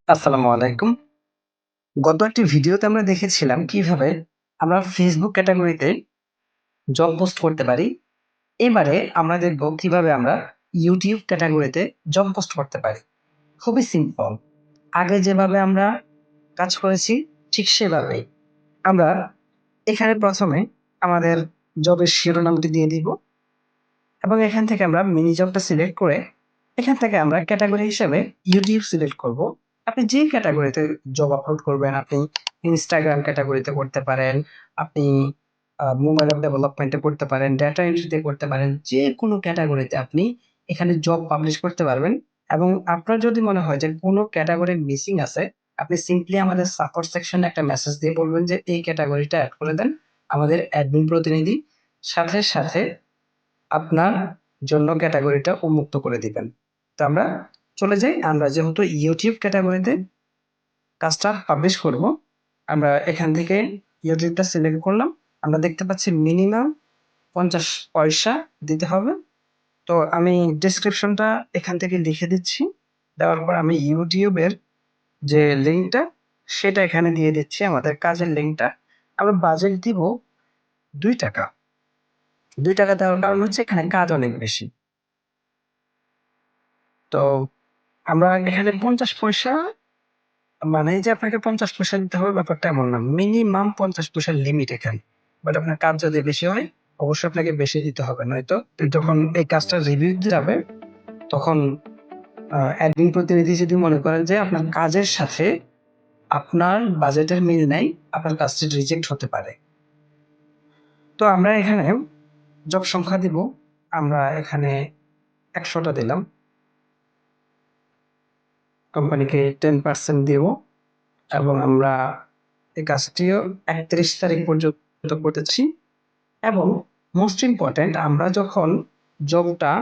আসসালামু আলাইকুম। গত একটি ভিডিওতে আমরা দেখেছিলাম কিভাবে আমরা Facebook ক্যাটেগরিতে জব পোস্ট করতে পারি। এবারে আমরা দেখব কিভাবে আমরা YouTube ক্যাটেগরিতে জব পোস্ট করতে পারি। খুবই সিম্পল। আগে যেভাবে আমরা কাজ করেছি ঠিক সেভাবেই। আমরা এখানে ১ম এ আমাদের জবের শিরোনামটি দিয়ে দিব এবং এখান থেকে আমরা মিনি জবটা সিলেক্ট করে এখান থেকে আমরা ক্যাটেগরি হিসেবে YouTube সিলেক্ট করব। আপনি যে ক্যাটেগরিতে জব আপলোড করবেন, আপনি Instagram ক্যাটেগরিতে করতে পারেন, আপনি মোবাইল অ্যাপ ডেভেলপমেন্টে করতে পারেন, ডাটা এন্ট্রিতে করতে পারেন। যেকোনো ক্যাটেগরিতে আপনি এখানে জব পাবলিশ করতে পারবেন এবং আপনার যদি মনে হয় যে কোনো ক্যাটেগরি মিসিং আছে, আপনি সিম্পলি আমাদের সাপোর্ট সেকশনে একটা মেসেজ দিয়ে বলবেন যে এই ক্যাটেগরিটা এড করে দেন। আমাদের অ্যাডমিন প্রতিনিধি সাথে আপনার জন্য ক্যাটেগরিটা উন্মুক্ত করে দিবেন। তো আমরা চলে যাই। আমরা যেহেতু YouTube ক্যাটেগরিতে কাজটা পাবলিশ করব, আমরা এখান থেকে YouTubeটা সিলেক্ট করলাম। আমরা দেখতে পাচ্ছি মিনিমাম ৫০ পয়সা দিতে হবে। তো আমি ডেসক্রিপশনটা এখান থেকে লিখে দিচ্ছি। দেওয়ার পর আমি YouTube এর যে লিঙ্কটা সেটা এখানে দিয়ে দিচ্ছি, আমাদের কাজের লিঙ্কটা। আমরা বাজেট দিব ৳২। ৳২ দেওয়ার কারণ হচ্ছে এখানে কাজ অনেক বেশি। তো আমরা এখানে ৫০ পয়সা মানে যে আপনাকে ৫০ পয়সা দিতে হবে ব্যাপারটা এমন না। মিনিমাম ৫০ পয়সার লিমিট এখানে। বাট আপনার কাজ যদি বেশি হয় অবশ্যই আপনাকে বেশি দিতে হবে। নয়তো যখন এই কাজটা রিভিউ দিতে যাবে তখন অ্যাডমিন প্রতিনিধি যদি মনে করেন যে আপনার কাজের সাথে আপনার বাজেটের মিল নাই, আপনার কাজটি রিজেক্ট হতে পারে। তো আমরা এখানে জব সংখ্যা দিব। আমরা এখানে ১০০ টা দিলাম। কোম্পানিকে 10% দিব এবং আমরা এই কাজটিও ৩১ তারিখ পর্যন্ত করতেছি এবং মোস্ট ইম্পোর্টেন্ট আমরা যখন জবটা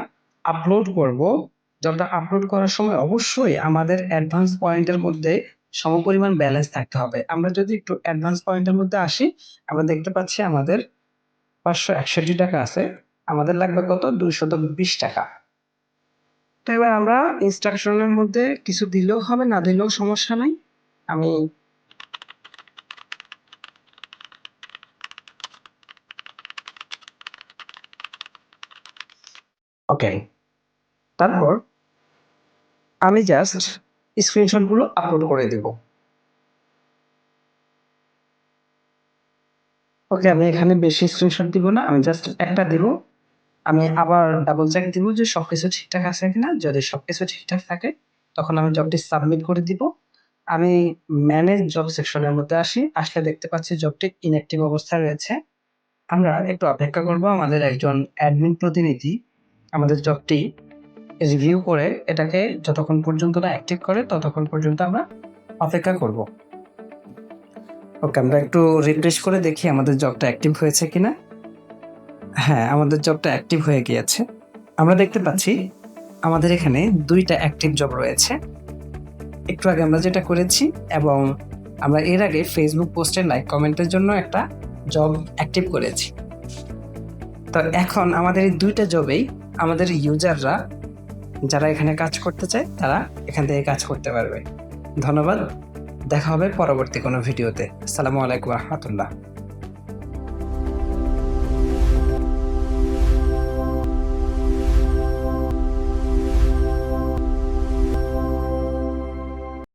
আপলোড করব, জবটা আপলোড করার সময় অবশ্যই আমাদের অ্যাডভান্স পয়েন্টের মধ্যে সমপরিমাণ ব্যালেন্স থাকতে হবে। আমরা যদি একটু অ্যাডভান্স পয়েন্টের মধ্যে আসি, আমরা দেখতে পাচ্ছি আমাদের ৳৫৬১ আছে। আমাদের লাগবে কত? ৳২২০। তো এবার আমরা ইনস্ট্রাকশনের মধ্যে কিছু দিলেও হবে, না দিলেও সমস্যা নাই। আমি ওকে। তারপর আমি জাস্ট স্ক্রিনশটগুলো আপলোড করে দিব। ওকে, আমি এখানে বেশি স্ক্রিনশট দিব না। আমি জাস্ট একটা দিব। আমি আবার ডাবল চেক দিব যে সবকিছু ঠিকঠাক আছে কিনা। যদি সবকিছু ঠিকঠাক থাকে তখন আমি জবটি সাবমিট করে দিব। আমি ম্যানেজ জব সেকশনের মধ্যে আসি। আসলে দেখতে পাচ্ছি জবটি ইনঅ্যাক্টিভ অবস্থায় রয়েছে। আমরা একটু অপেক্ষা করব। আমাদের একজন অ্যাডমিন প্রতিনিধি আমাদের জবটি রিভিউ করে এটাকে যতক্ষণ পর্যন্ত না অ্যাক্টিভ করে ততক্ষণ পর্যন্ত আমরা অপেক্ষা করব। ওকে, আমরা একটু রিফ্রেশ করে দেখি আমাদের জবটা অ্যাক্টিভ হয়েছে কিনা। হ্যাঁ, আমাদের জবটা অ্যাক্টিভ হয়ে গিয়েছে। আমরা দেখতে পাচ্ছি আমাদের এখানে ২ টা অ্যাক্টিভ জব রয়েছে। একটু আগে আমরা যেটা করেছি এবং আমরা এর আগে Facebook পোস্টের লাইক কমেন্টের জন্য একটা জব অ্যাক্টিভ করেছি। তো এখন আমাদের এই ২ টা জবেই আমাদের ইউজাররা যারা এখানে কাজ করতে চায় তারা এখান থেকে কাজ করতে পারবে। ধন্যবাদ। দেখা হবে পরবর্তী কোনো ভিডিওতে। আসসালামু আলাইকুম ওয়া রাহমাতুল্লাহ।